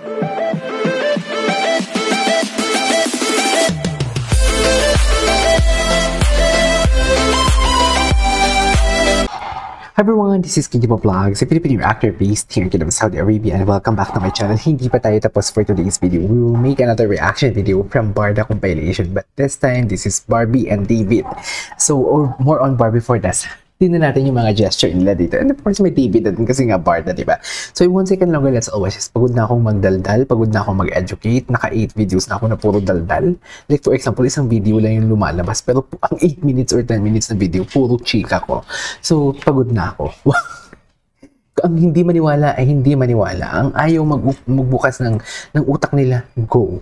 Hi everyone, this is Kinjibo Vlogs, a Filipino actor based here in Kingdom of Saudi Arabia, and welcome back to my channel. Hindi pa tayo tapos for today's video. We will make another reaction video from Barda compilation, but this time this is Barbie and David. So, or more on Barbie for this. Tingnan natin yung mga gesture nila dito. And of course, may David din kasi nga Barda, diba? So, in 1 second longer, let's always, pagod na akong magdaldal, pagod na akong mag-educate, naka 8 videos na ako na puro daldal. Like, for example, isang video lang yung lumalabas, pero ang 8 minutes or 10 minutes na video, puro chika ko. So, pagod na ako. Ang hindi maniwala ay hindi maniwala. Ang ayaw magbukas ng utak nila, go.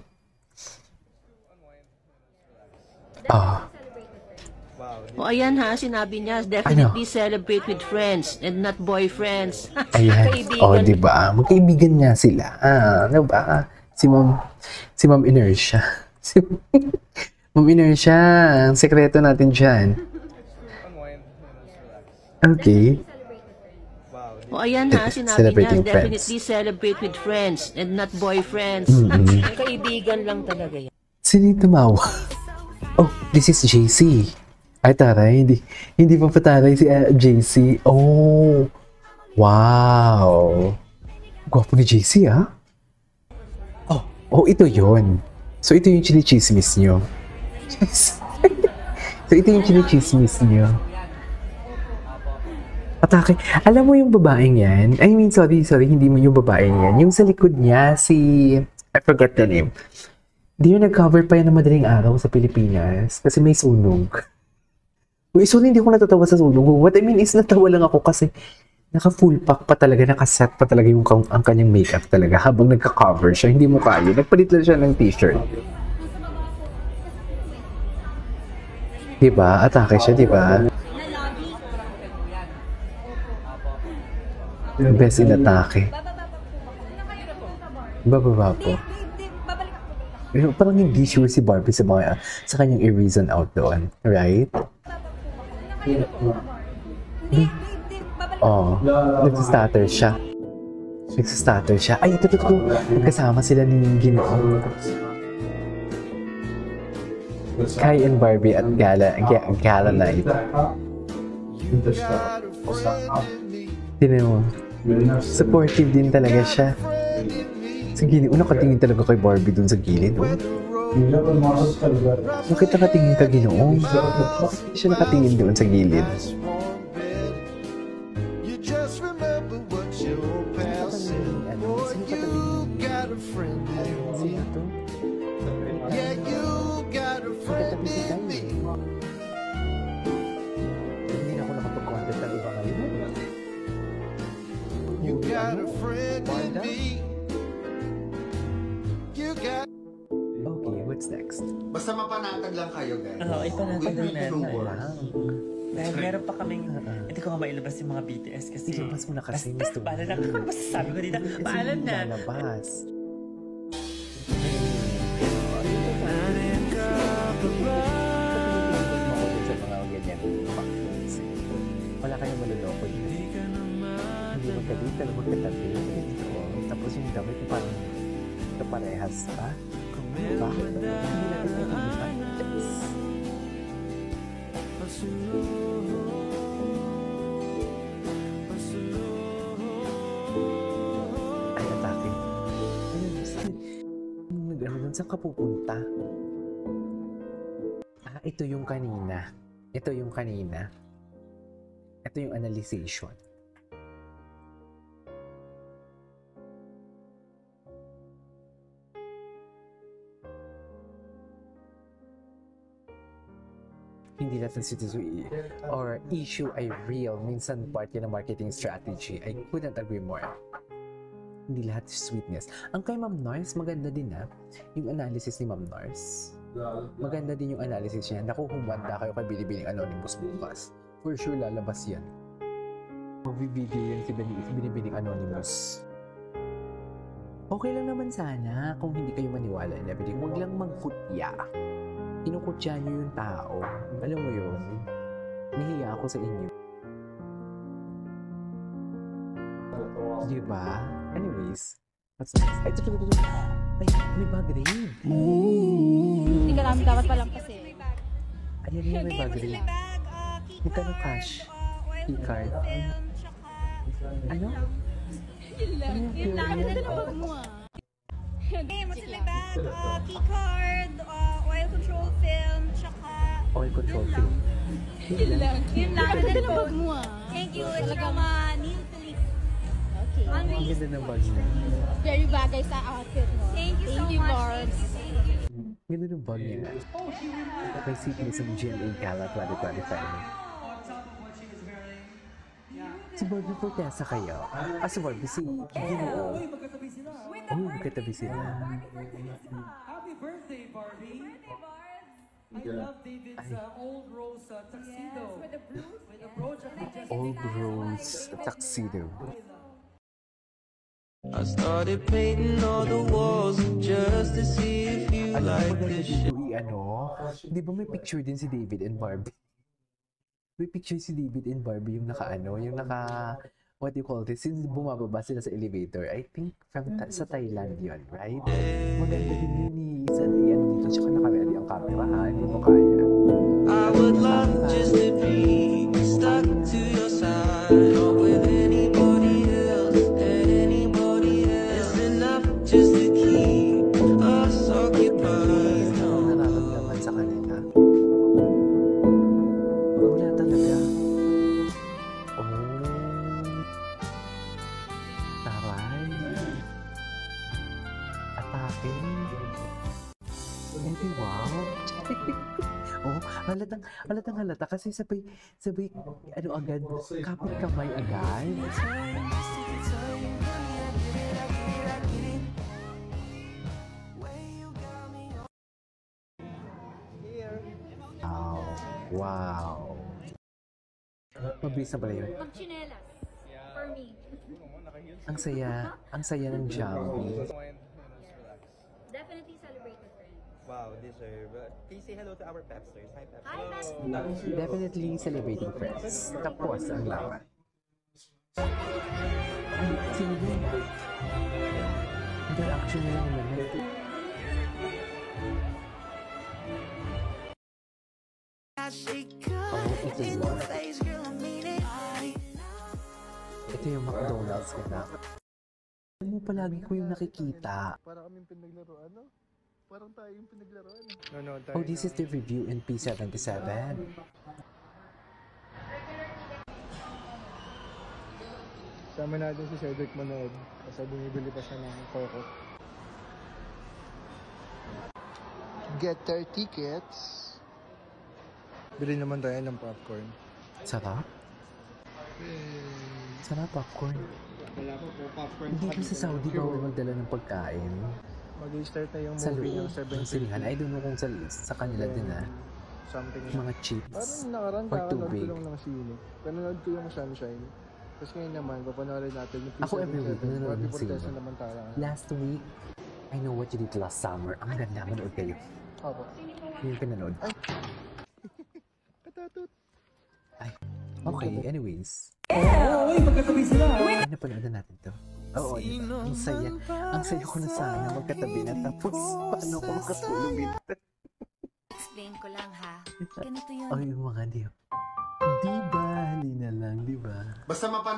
O ayan ha, sinabi niya, definitely celebrate with friends and not boyfriends. Ayan. O, diba? Magkaibigan nga sila. Ano ba? Si Ma'am Inertia. Ma'am Inertia, ang sekreto natin dyan. Okay. O ayan ha, sinabi niya, definitely celebrate with friends and not boyfriends. Kaibigan lang talaga yan. Sino yung tumawa? Oh, this is JC. Ay, taray. Hindi pa pataray si JC. Oh. Wow. Gwapo ni JC, ah. Oh, ito yon. So, ito yung chinichismis nyo. So, ito yung chinichismis nyo. Atake. Alam mo yung babaeng yan? I mean, sorry, hindi mo yung babaeng yan. Yung sa likod niya, I forgot the name. Di yung nag-cover pa yan ng madaling araw sa Pilipinas kasi may sunog. Uy, sorry, hindi ko natatawa sa sunog. What I mean is, natawa lang ako kasi naka-full pack pa talaga, naka-set pa talaga ang kanyang makeup talaga habang nagka-cover siya. Hindi mo kaya. Nagpalit lang siya ng t-shirt. Diba? Atake siya, diba? Best in atake. Bababa po. Parang hindi sure si Barbie sa kanyang i-reason out doon. Right? Oh, nagsastutter siya. Ay, ito. Nagkasama sila ni Ginoo. Kai and Barbie at Gala Night. Tignan mo. Supportive din talaga siya. Sa gilid. Nakatingin talaga kay Barbie dun sa gilid. Bakit nakatingin ka, Ginoo? Bakit siya nakatingin doon sa gilid? Hindi na ako nakapag-content ng iba ngayon. Okay, what's next? Basta mapanatag lang kayo, guys. Oo, ipanatag lang natin. Dahil meron pa kaming, hindi ko nga mailabas yung mga BTS kasi. Ilabas mo na kasi, Mr. Paalam na. Ano masasabi ko dito? Paalam na. Lalabas. Wala kayong maluloko dito. Hindi magkadita na magkatabi. Tapos yung damit parang kaparehas pa. Bakit? Hindi natin kailangan. Ay, atake. Saan ka pupunta? Ito yung kanina. Ito yung analyzation. Hindi lahat ng situation or issue ay real. Minsan part yan ng marketing strategy. I couldn't agree more. Hindi lahat sweetness. Ang kay Ma'am Nars, maganda din yung analysis ni Ma'am Nars. Maganda din yung analysis niya. Naku, humanda kayo kay Binibining Anonymous bukas. For sure, lalabas yan. Mag-video yan si Binibining Anonymous. Okay lang naman sana kung hindi kayo maniwala and everything. Huwag lang magkutya. Kinukutya nyo yung tao. Alam mo yun? Nahiya ako sa inyo. Diba? Anyways, What's next? Ay, ito. Ay, may bag rin. Hindi ka namin dapat palampasin. Ayan yung may bag rin. Magkano cash? E-card. Ano? Yun lang. Ano na bag mo ah? Okay, what's in my bag? Key card, oil control film, tsaka... Oil control film. Yun lang. Yun lang, Ano and then na bag phone. mo ah? Thank you, it's from Neil Philippe. Okay. Ang ganda ng bag niya. Very bagay sa outfit mo. Thank you so Thank you, much. Barbs. Ganda ng bag niya. May sequence ng GMA Gala 2025. Si Barbie Fortesa kayo. Si Barbie si Ginoo. Oh, magkatabi sila. Happy birthday, Barbie! I love David's old rose tuxedo. With a brooch of majestic Old Rose Tuxedo. I started painting all the walls just to see if you Alam mo like maganda this dito shit. di ba may picture din si David and Barbie? May picture si David and Barbie yung what do you call this? Since bumababa sila sa elevator, I think sa Thailand yun, right? Maganda din yun San yan dito, tsaka naka-ready ang camera ha, hindi mo kaya. I would love just to be stuck to your side, not with anybody else, It's enough just to keep us occupied. Ano nararamdaman sa kanila? Wala talaga. Taray. Atake. Hindi, wow. Halatang halata kasi sabay, agad, kapit kamay agad. Wow. Mabilis na pala yun. Magchinelas. For me. Ang saya ng Jambi. Definitely celebrate with friends. Wow, deserve. Can you say hello to our Pepsters? Hi, Pepsters. Hi, Pepsi. Definitely celebrating friends. Tapos ang laban. Ay, sino yun? Interaction na yung naman. Oh, ito yun. Ito yung McDonald's ka na. Alam mo, palagi ko yung nakikita. Parang kaming pinaglaruan, no? Parang tayo yung pinaglaruan. Oh, this is the review in P77. Sama natin si Cedric manood. Kasi bumibili pa siya ng Coco. Get their tickets. Bili naman tayo ng popcorn. Sarap? Sarap popcorn. Wala pa po popcorn. Hindi ba sa Saudi bawal magdala ng pagkain? Mag-start na yung Sa movie loob ng ng sinihan. I don't know kung sa kanila din something. Mga chips. Parang nakaraan Or kakanood tubig. ko lang ng sine. Panonood ko yung Sunshine. Tapos ngayon naman, papanoorin natin yung Ako every week, nanonood Barbie ng sine. Fortesa naman tayo. Last week, I Know What You Did Last Summer. Ang ganda, manood kayo. Opo. Yung pinanood. Katatut. Ay, okay, anyways. Uy, magkatabi sila! Ay, napanood na natin to. Oo, diba? Ang saya. Ang saya ko na sana magkatabi na tapos paano ko makatulog ito. Explain ko lang ha. Ganito yun. Ay, yung mga di. Di ba? Hali na lang, di ba? Basta mapan...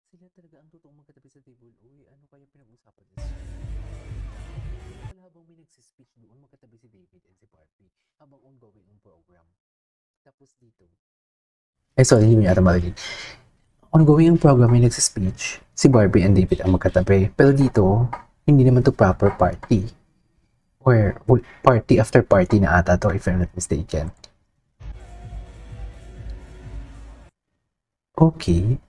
Sila talaga ang totoong magkatabi sa table. Uy, ano kaya pinag-usapan nila? Wala habang may nagsispeech doon, magkatabi si David and si Barbie habang ongoing ang program. Tapos dito. Sorry, hindi mo yata marinig. Ongoing ang program, may nagsispeech. Si Barbie and David ang magkatabi. Pero dito, hindi naman to proper party. Or party after party na ata to, if I'm not mistaken. Okay.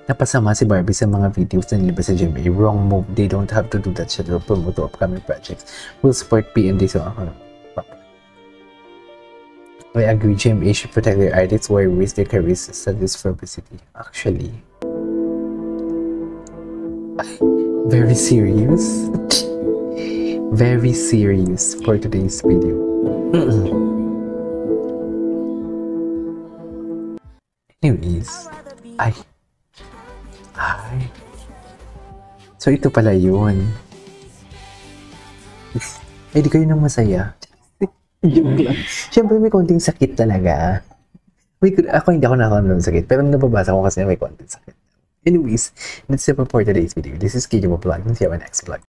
Napasama si Barbie sa mga videos na nilabas sa GMA. Wrong move. They don't have to do that shit to promote upcoming projects. We'll support PND so I agree, GMA should protect their artists who risk their careers to this publicity. Actually. Very serious. Very serious for today's video. Anyways. Ay. So ito pala yun. Eh, di kayo nang masaya. Joke lang. Siyempre may konting sakit talaga. Ako hindi ako nakakaroon ng sakit. Pero nababasa ko kasi may konting sakit. Anyways, that's it for today's video. This is KJ Vlog. See you on my next vlog.